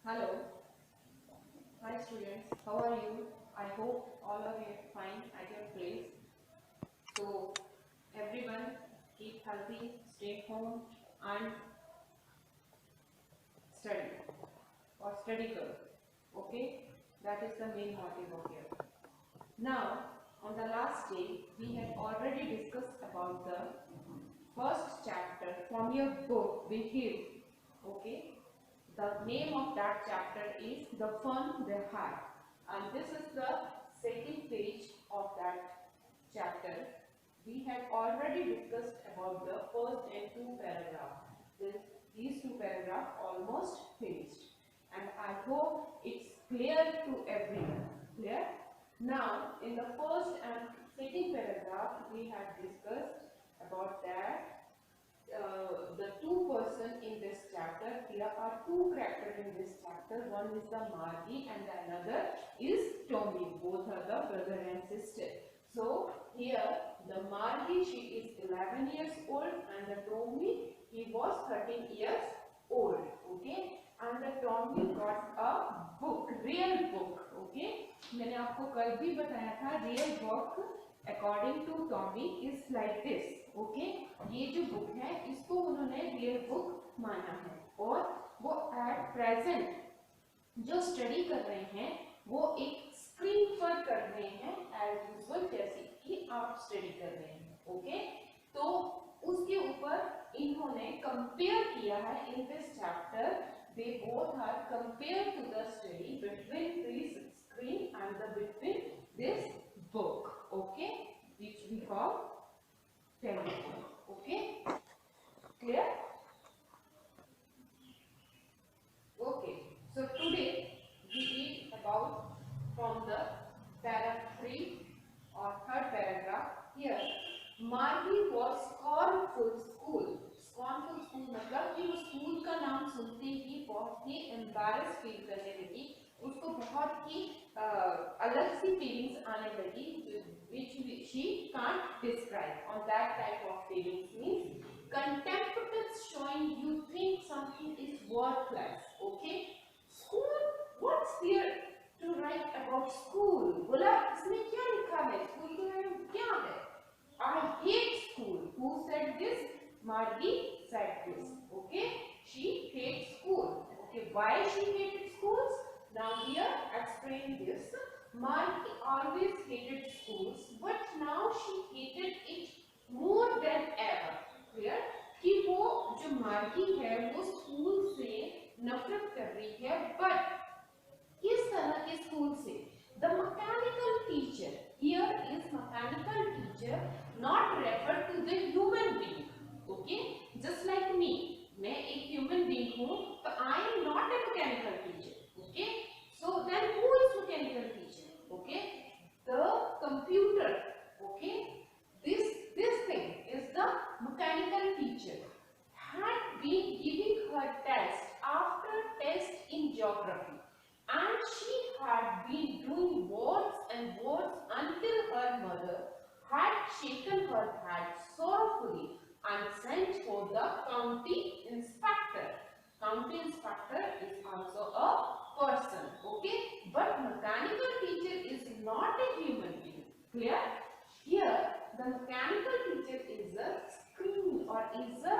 Hello, hi students, how are you? I hope all are fine at your place. So everyone keep healthy, stay home and study or study girl. Okay, that is the main motive of here. Now on the last day we had already discussed about the first chapter from your book Behave. Okay, the name of that chapter is The Fun They Had, and this is the second page of that chapter. We had already discussed about the first and two paragraphs. These two paragraphs almost finished, and I hope it's clear to everyone. Clear? Now, in the first and second paragraph, we had discussed about that the two person in this chapter. There are two characters in this chapter. One is the Margie and the another is Tommy. Both are the brother and sister. So here the Margie, she is 11 years old and the Tommy, he was 13 years old. Okay, and the Tommy got a book, real book. Okay, मैंने आपको कल भी बताया था real book according to Tommy is like this. Okay ये जो book है इसको उन्होंने रियल बुक माना है और वो एट प्रेजेंट जो स्टडी कर रहे हैं वो एक स्क्रीन पर कर रहे हैं एज यूजुअल जैसे कि आप स्टडी कर रहे हैं. ओके तो उसके ऊपर इन्होंने कंपेयर किया है in this chapter. They both are compare to the study between this screen and the between this book. Okay, which we call telephone. Okay, clear? Okay, so today we read about from the paragraph 3 or third paragraph. Here Margie was scornful school. Scornful school मतलब कि वो school का नाम सुनते ही बहुत ही embarrass feel करने लगी. उसको बहुत ही अलग सी फीलिंग्स आने लगी which she can't describe. On that type of feelings means contempt showing you think something is worthless. Okay, school, what's there to write about school? बोला इसमें क्या लिखा है, स्कूल के बारे में क्या है. I hate school. Who said this? Margie said this. Okay, she hates school. Okay, why she hated schools? Now here explain this. Margie always hated schools, but now she hated it more than ever. Clear? कि वो जो मार्गी है वो school से नफरत कर रही है, but किस तरह के स्कूल से? The mechanical teacher. Here is mechanical teacher not refer to the human being. Okay, just like me. मैं एक human being हूँ, तो I am not a mechanical teacher. Okay, so then who is mechanical teacher? Okay, the computer. Okay, this thing is the mechanical teacher. Had been giving her test after test in geography, and she had been doing words and words until her mother had shaken her head sorrowfully and sent for the county inspector. County inspector is also a person. Okay, but mechanical teacher is not a human being. Clear? Here the mechanical teacher is a screen or is a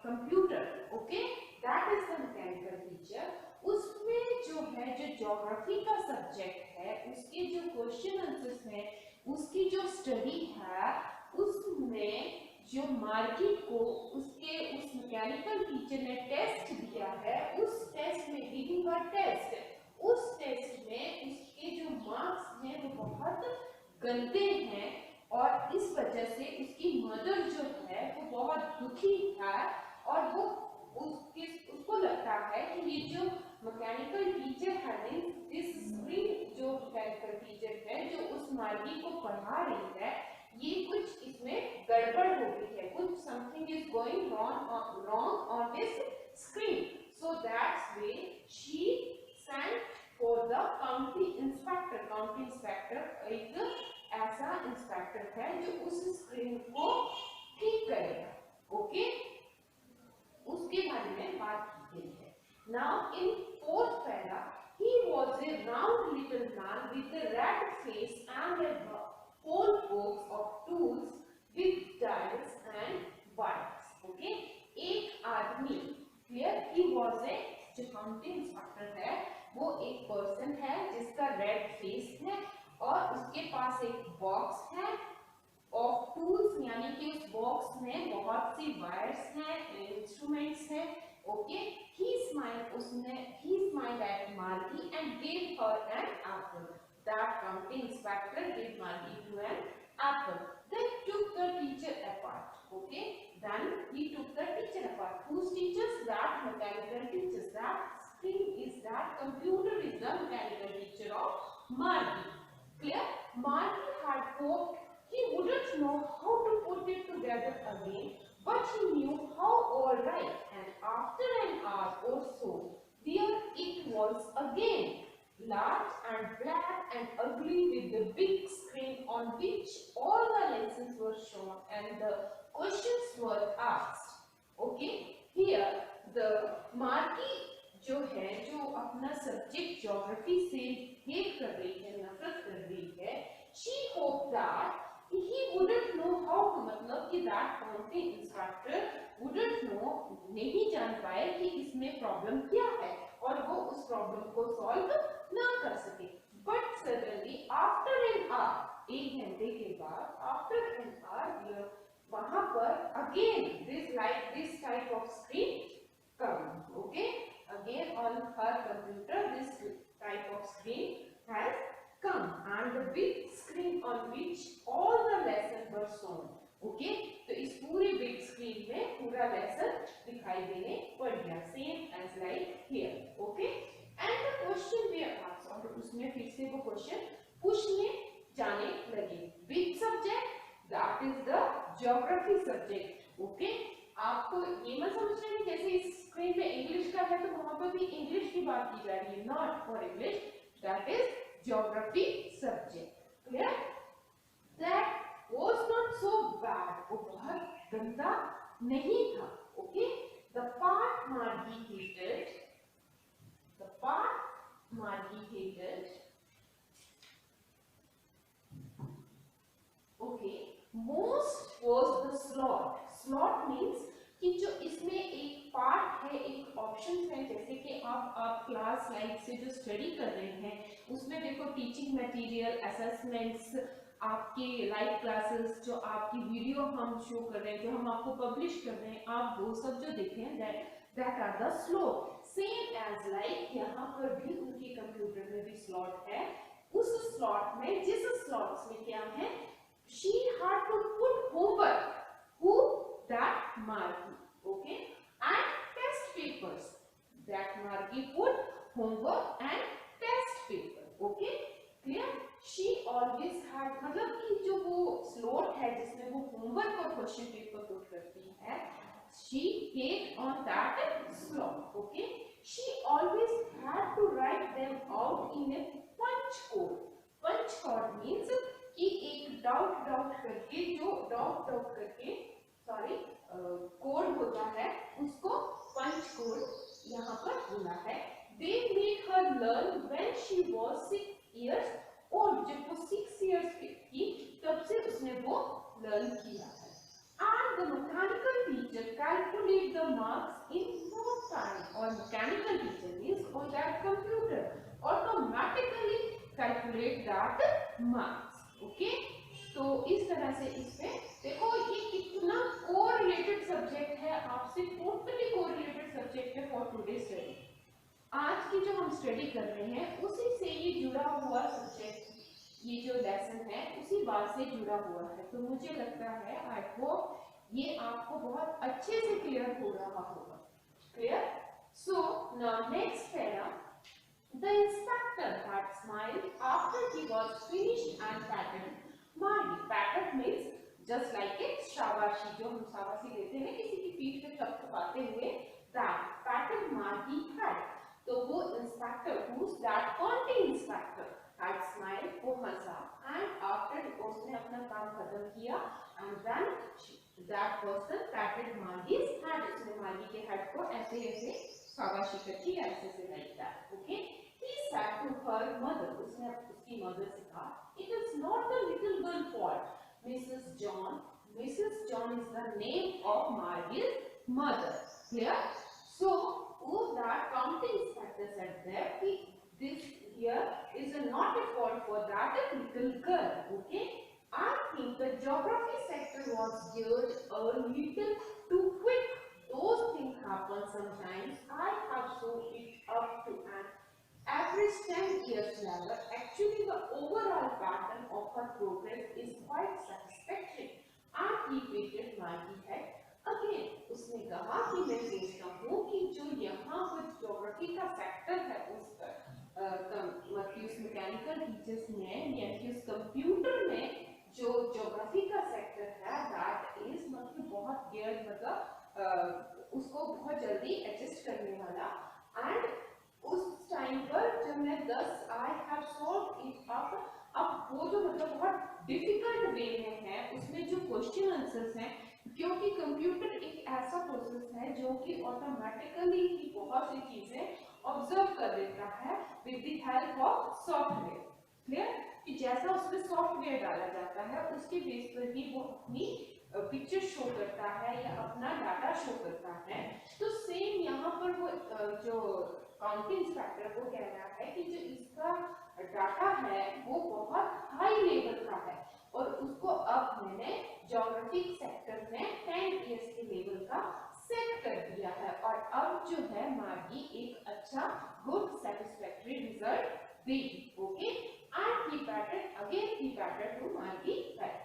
computer. Okay, that is the mechanical teacher. उसमें जो है जो geography का subject है उसके जो question answers हैं उसकी जो स्टडी है उसमें जो मार्गी को उसके उस मैकेनिकल टीचर ने टेस्ट दिया है, उस टेस्ट में गिविंग हर टेस्ट, उस टेस्ट में उसके जो मार्क्स हैं वो बहुत गंदे हैं और इस वजह से उसकी मदर जो है वो बहुत दुखी है और वो उसको लगता है कि ये जो मैकेनिकल टीचर है दिस स्क्रीन जो मैकेनिकल टीचर है जो उस मार्गी को पढ़ा रही है ये कुछ इसमें गड़बड़ हो गई है, कुछ something is going wrong on this screen. So that's way she sent for the county inspector. County inspector एक ऐसा इंस्पेक्टर है जो उस स्क्रीन को ठीक करेगा. ओके, उसके बारे में बात की Now in fourth para, he was a round little man with a red face and a whole box of tools with dials and wires. Okay, एक आदमी, क्लियर, he was a, जो काउंटिंग इंस्पेक्टर है वो एक person है जिसका red face है और उसके पास एक बॉक्स है ऑफ टूल्स, यानी कि उस बॉक्स में बहुत सी वायर्स हैं, इंस्ट्रूमेंट्स हैं. Okay, he smiled at Margie and gave her an apple. That counting inspector gave Margie to an apple. Then took the teacher apart. Okay, then he took the teacher apart. Whose teachers? That mechanical teachers. That screen is, that computer is the mechanical teacher of Margie. Clear? Margie had hoped he wouldn't know how to put it together again, but he knew how all right, and after an hour or so, there it was again, large and black and ugly, with the big screen on which all the lessons were shown and the questions were asked. Okay, here the Margie जो है, जो अपना subject geography से hate कर रही है, नफरत कर रही है, she hoped that he wouldn't know how to, मतलब कि that counting instructor wouldn't know, नहीं जान पाए कि इसमें प्रॉब्लम क्या है और वो उस प्रॉब्लम को सॉल्व ना कर सके. But suddenly after an hour, एक घंटे के बाद, after an hour, वहां पर again this type of screen come. Okay, again on her computer this type of screen has come, and the big screen on which all the lessons were shown. Okay, तो इस पूरी big screen में पूरा lesson दिखाई देने पड़ गया, same as like here. Okay, and the question we asked, और उसमें फिर से वो question पूछने जाने लगे. Which subject? That is the geography subject. Okay, आपको ये मत समझना है जैसे इस स्क्रीन पे इंग्लिश का है तो वहां पर भी इंग्लिश की बात की जा रही है. Not for English, that is geography subject. Clear? That was not so bad. वो बहुत गंदा नहीं था. Okay, the part Margie hated, okay, most was the slot. Slot means कि जो इसमें एक पार्ट है, एक ऑप्शन है, जैसे कि आप क्लास लाइफ से जो स्टडी कर रहे हैं उसमें देखो टीचिंग मटेरियल, असेसमेंट्स, आपके लाइव क्लासेस, जो आपकी वीडियो हम शो कर रहे हैं, जो हम आपको पब्लिश कर रहे हैं, आप वो सब जो देखे हैं that are the slot. Same as like यहाँ पर भी उनके कंप्यूटर में भी स्लॉट है. उस स्लॉट में, जिस स्लॉट्स में क्या है, she had to put homework. Who? That Margie. Okay, and test papers. That Margie put homework and test paper. Okay, clear? She always had, मतलब कि जो वो slot है जिसमें वो homework और question paper put करती है, she came on that slot. Okay, she always had to write them out in a punch code. Punch code means कि एक डॉट करके, जो डॉट करके कोड होता है उसको पंच कोड यहाँ पर बोला है. They made her learn when she was 6 years old. जब वो 6 years की थी तब से उसने वो लर्न किया है. And the mechanical teacher calculate the marks in no time. और mechanical teacher means on that computer automatically calculate that marks. Okay, तो इस तरह से इसमें देखो ये कितना कोरिलेटेड सब्जेक्ट है, आपसे टोटली कोरिलेटेड सब्जेक्ट है फॉर टुडे स्टडी. आज की जो हम स्टडी कर रहे हैं उसी से ये जुड़ा हुआ सब्जेक्ट, ये जो लेसन है उसी बात से जुड़ा हुआ है. तो मुझे लगता है, आई होप ये आपको बहुत अच्छे से क्लियर हो रहा होगा. Clear? So now next para. The inspector had smiled after he was finished and patted Margie. Patted means just like a शाबाशी, जो हम शाबाशी देते हैं किसी की पीठ पे थपथपाते हुए, that patted Margie had. तो वो inspector, who's that counting inspector, had smiled, वो हंसा and after उसने अपना काम खत्म किया and then that person patted Margie's head. उसने मार्गी के हेड को ऐसे ऐसे शाबाशी करके ऐसे से like that. Okay. He said to her mother. उसने उसकी mother से कहा, it is not the little girl fault, Mrs. John. Mrs. John is the name of Margie's mother. Clear? So, that counting inspector said that this here is not a fault for that little girl. Okay? I think the geography sector was geared a little too quick. Those things happen sometimes. I have shown it up to an average 10 years level. Actually, the overall pattern of her progress is quite satisfactory. And he patted Margie's head. Again, उसने कहा कि मैं सोचता हूँ कि जो यहाँ पर ज्योग्राफी का फैक्टर है उस मतलब उस मैकेनिकल टीचर्स में या कि उस कंप्यूटर में जो ज्योग्राफी का सेक्टर है दैट इज मतलब बहुत गियर मतलब उसको बहुत जल्दी एडजस्ट करने वाला एंड उस टाइम पर जब मैं 10 आई हैव सॉल्व इट अब वो जो मतलब बहुत डिफिकल्ट वे में है उसमें जो क्वेश्चन आंसर्स हैं क्योंकि कंप्यूटर एक ऐसा प्रोसेस है जो कि ऑटोमेटिकली ही बहुत सी चीजें ऑब्जर्व कर लेता है with the help of software. Clear? कि जैसा उसमें सॉफ्टवेयर डाला जाता है उसके बेस पर ही वो अपनी पिक्चर शो करता है या अपना डाटा शो करता है. तो सेम यहाँ पर वो जो काउंटिंग इंस्पेक्टर को कह रहा है कि जो इसका डाटा है वो बहुत हाई लेवल का है और उसको अब मैंने ज्योग्राफिक सेक्टर में 10 इयर्स के लेवल का सेट कर दिया है और अब जो है मार्गी एक अच्छा गुड सेटिस्फैक्टरी रिजल्ट देगी. Okay and he patted to Margie head.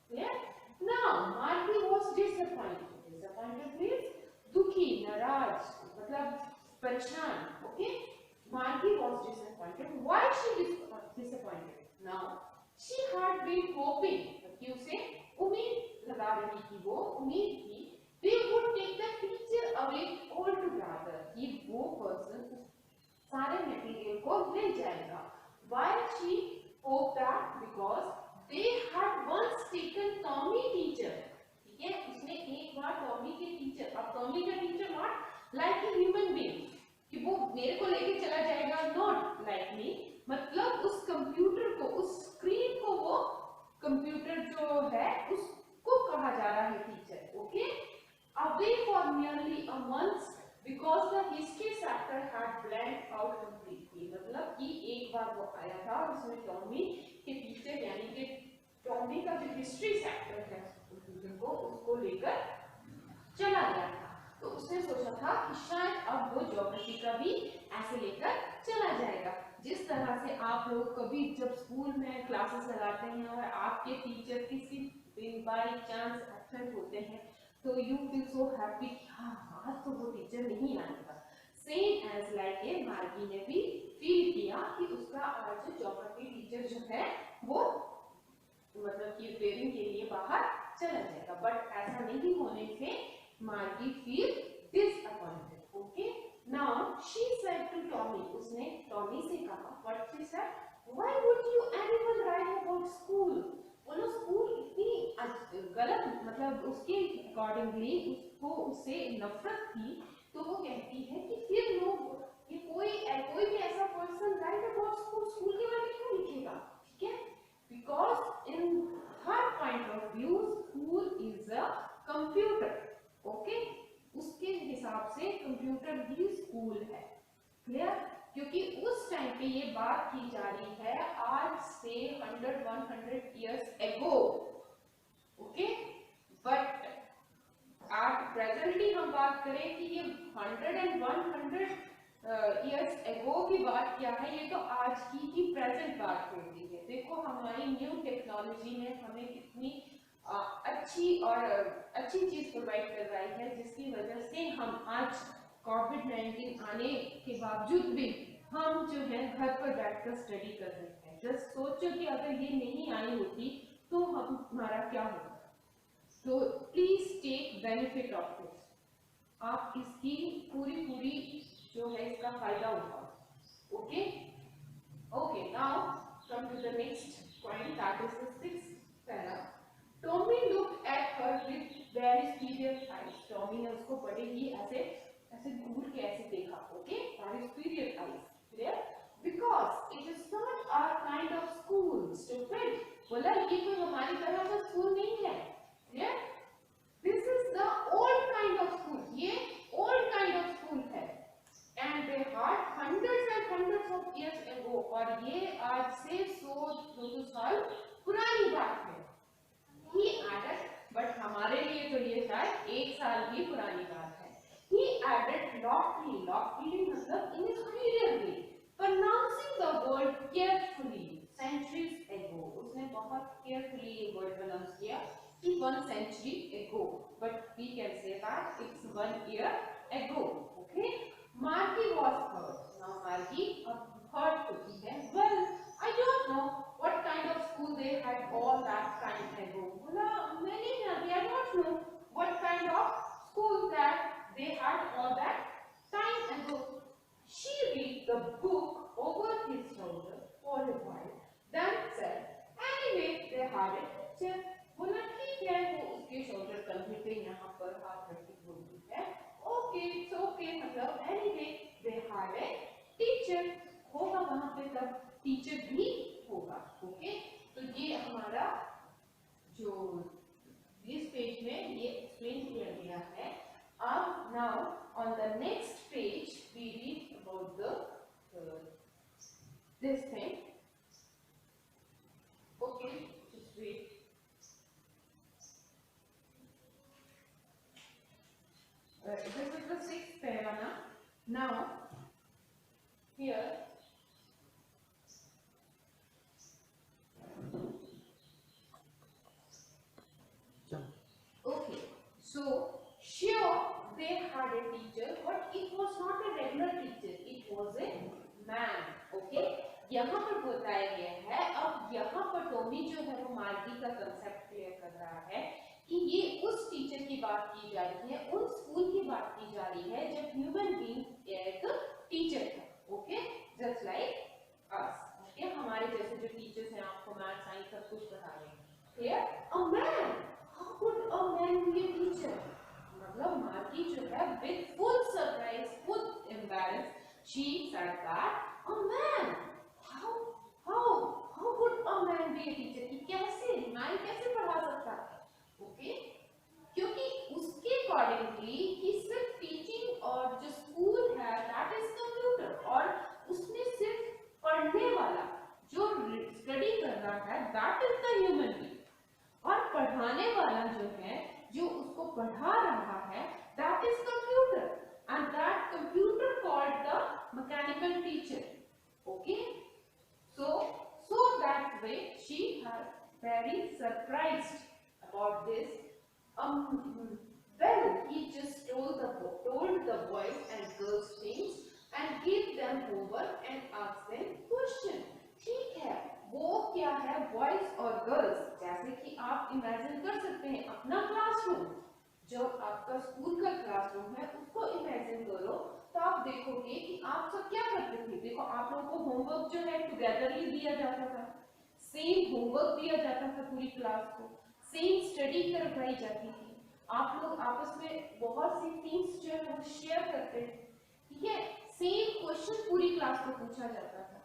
Clear? Now Margie was disappointed. Disappointed means दुखी, नाराज, मतलब परेशान. Okay? Margie was disappointed. Why she disappointed? Now she had been hoping. कि उसे उम्मीद लगा रही थी वो उम्मीद थी they would take the teacher away altogether. कि वो person सारे मटेरियल को ले जाएगा. Why she hoped that? Because they had once taken Tommy teacher. ठीक है? उसने एक बार टॉमी के टीचर, अब टॉमी का teacher not like a human being कि वो मेरे को लेके चला जाएगा, नॉट लाइक मी, मतलब उस कंप्यूटर को उस स्क्रीन को वो कंप्यूटर जो है उसको कहा जा रहा है teacher. Okay away for nearly a month because the history sector had blanked out completely. मतलब कि एक बार वो आया था उसमें टॉमी के टीचर यानी कि टॉमी का जो हिस्ट्री सेक्टर है कंप्यूटर को उसको लेकर चला गया था. तो उसने सोचा था कि शायद अब वो ज्योग्राफी का भी ऐसे लेकर चला जाएगा. जिस तरह से आप लोग कभी जब स्कूल में क्लासेस लगाते हैं और आपके टीचर किसी दिन बाई चांस एब्सेंट होते हैं तो यू फील सो हैप्पी कि हाँ आज तो वो टीचर नहीं आएगा. सेम एज लाइक ए मार्गी ने भी फील किया कि उसका आज ज्योग्राफी टीचर जो है वो मतलब कि रिपेयरिंग के लिए बाहर चला जाएगा. बट ऐसा नहीं होने से Margie feel disappointed. Okay now she said to Tommy. उसने टॉमी से कहा what she said, why would you anyone write about school. बोलो स्कूल इतनी गलत मतलब उसके अकॉर्डिंगली उसको उससे नफरत थी. तो वो कहती है कि फिर लोग ये कोई भी ऐसा पर्सन राइट अबाउट स्कूल के बारे में क्यों लिखेगा. ठीक है because in her point of view school is a computer. Okay उसके हिसाब से कंप्यूटर भी स्कूल है. क्लियर? क्योंकि उस टाइम पे ये बात की जा रही है आज से 100 years ago. ओके बट आज प्रेजेंटली हम बात करें कि ये 100 years ago की बात क्या है, ये तो आज की प्रेजेंट बात हो रही है. देखो हमारी न्यू टेक्नोलॉजी ने हमें कितनी अच्छी और अच्छी चीज प्रोवाइड कर रही है जिसकी वजह से हम आज कोविड-19 आने के बावजूद भी हम जो है घर पर बैठकर स्टडी कर रहे हैं. जस्ट सोचो कि अगर ये नहीं आई होती तो हमारा क्या होता. तो please take benefit of this. आप इसकी पूरी जो है इसका फायदा उठाओ. Okay now come to the next point, that is the sixth para. Tommy looked at her with very serious eyes. Tommy ने उसको बड़े ही ऐसे ऐसे घूर के ऐसे देखा. Okay, very serious eyes. Clear? Because it is not our kind of school. Stupid. बोला ये कोई हमारी तरह का स्कूल नहीं है. Clear? This is the old kind of school. ये old kind of school है. And they had hundreds and hundreds of years ago. और ये आज से 100-200 साल पुरानी बात है. He added, but हमारे लिए तो ये शायद 1 साल की पुरानी बात है. He added loftily, loftily मतलब in a superior way, pronouncing the word carefully. Centuries ago, उसने बहुत carefully ये word pronounce किया कि 1 century ago, but we can say that it's 1 year ago. Okay? Margie was hurt. Now Margie hurt होती है. Well, I don't know what kind of school they had all that time ago. बोला मैं नहीं जानती. I don't know what kind of school that they had all that time ago. She read the book over his shoulder for a while, then said, "Anyway, they had a teacher." बोला ठीक है. वो उसके shoulder कंधे पे यहाँ पर हाथ रख के बोलती है. Okay, it's okay. मतलब anyway, they had a teacher. होगा वहाँ पे तब टीचर भी होगा. ओके, तो ये हमारा जो इस पेज में ये एक्सप्लेन किया गया है. अब now on the next page we read about the this thing. Okay, just read. This is the sixth para. Now here okay, so sure they had a teacher, but it was not a regular teacher, it was a man. Okay, यहाँ पर बताया गया है. अब यहाँ पर Tommy जो है वो मार्गी का कंसेप्ट क्लियर कर रहा है कि ये उस टीचर की बात की जा रही है, उन स्कूल की बात की जा रही है जब ह्यूमन बीइंग एक टीचर था. Okay, just like us. Okay, हमारे जैसे जो टीचर्स हैं आपको मैथ साइंस सब कुछ पढ़ा रहे हैं. Clear? A man, how could a man be a teacher? मतलब मार्गी जो है with full surprise, full embarrassed, she said that a man, how could a man be a teacher? कि कैसे मैन कैसे पढ़ा सकता है? ओके, क्योंकि उसके अकॉर्डिंगली कि सिर्फ टीचिंग और जो स्कूल है दैट इज कंप्यूटर, और उसमें सिर्फ पढ़ने वाला जो स्टडी कर रहा है that is the human being, और पढ़ाने वाला जो है जो उसको पढ़ा रहा है that is computer, and that computer called the mechanical teacher. Okay, so that way she had very surprised about this. Well, he just told the boys and girls things and gave them homework and asked them question. ठीक है, वो क्या है boys और girls? जैसे कि आप imagine कर सकते हैं अपना क्लासरूम, जो आपका स्कूल का क्लासरूम है उसको इमेजिन करो, तो आप देखोगे कि आप सब क्या करते थे. देखो, आप लोगों को होमवर्क जो है टुगेदरली दिया जाता था, सेम होमवर्क दिया जाता था पूरी क्लास को, सेम स्टडी करवाई जाती थी, आप लोग आपस में बहुत सी थिंग्स जो है वो शेयर करते थे. ठीक है, सेम क्वेश्चन पूरी क्लास को पूछा जाता था.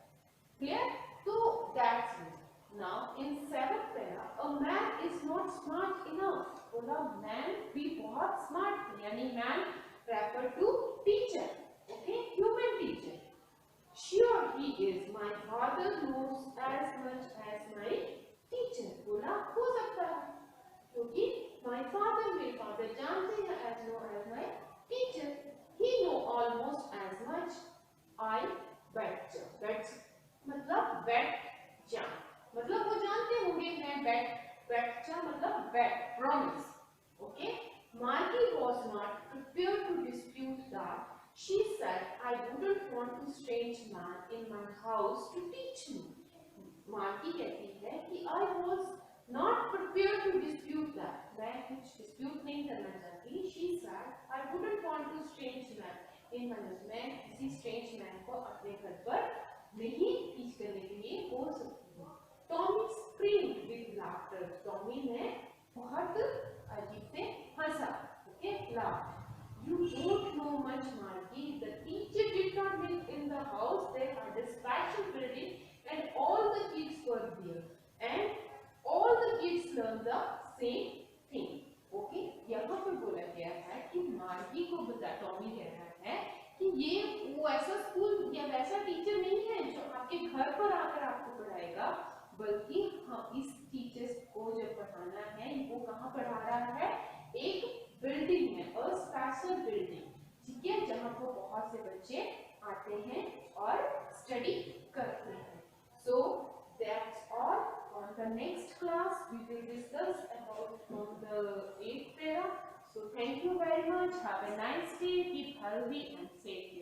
क्लियर? तो that's it. Now in seventh para, a man is not smart enough. बोला मैन भी बहुत स्मार्ट थे, यानी man refer to teacher. Okay, human teacher. Sure he is. My father knows as much as my teacher. बोला हो सकता है क्योंकि my father, मेरे father जानते हैं as know as my teacher. He know almost as much. I bet. Bet मतलब bet जान, मतलब वो जानते होंगे. मैं bet मतलब bet, promise. Okay. Margie was not prepared to dispute that. She said, "I wouldn't want a strange man in my house to teach me." Margie कहती है कि I was not prepared to dispute that. मैं कुछ dispute नहीं करना चाहती. She said, "I wouldn't want a strange man in my house." मैं किसी strange man को अपने घर पर नहीं teach करने के लिए बोल सकती हूँ. Tommy's screamed with laughter. Tommy ने बहुत अजीब से हंसा. Okay, laughed. You don't know much, Marky. The teacher did not live in the house. They had a special building, and all the kids were there, and all the kids learned the same thing. Okay, यहाँ पे बोला गया है कि marquee को बता, Tommy कह रहा है कि ये वो ऐसा स्कूल या वैसा टीचर नहीं है जो आपके घर पर आकर आपको पढ़ाएगा, बल्कि हाँ, इस टीचर्स को जब पढ़ाना है वो कहाँ पढ़ा रहा है, एक बिल्डिंग में, अ स्पेशल बिल्डिंग, ठीक है, जहाँ पर बहुत से बच्चे आते हैं और स्टडी करते हैं. So that's all. On the next class we will discuss about from the 8th para. So thank you very much. Have a nice day. Keep healthy and safe.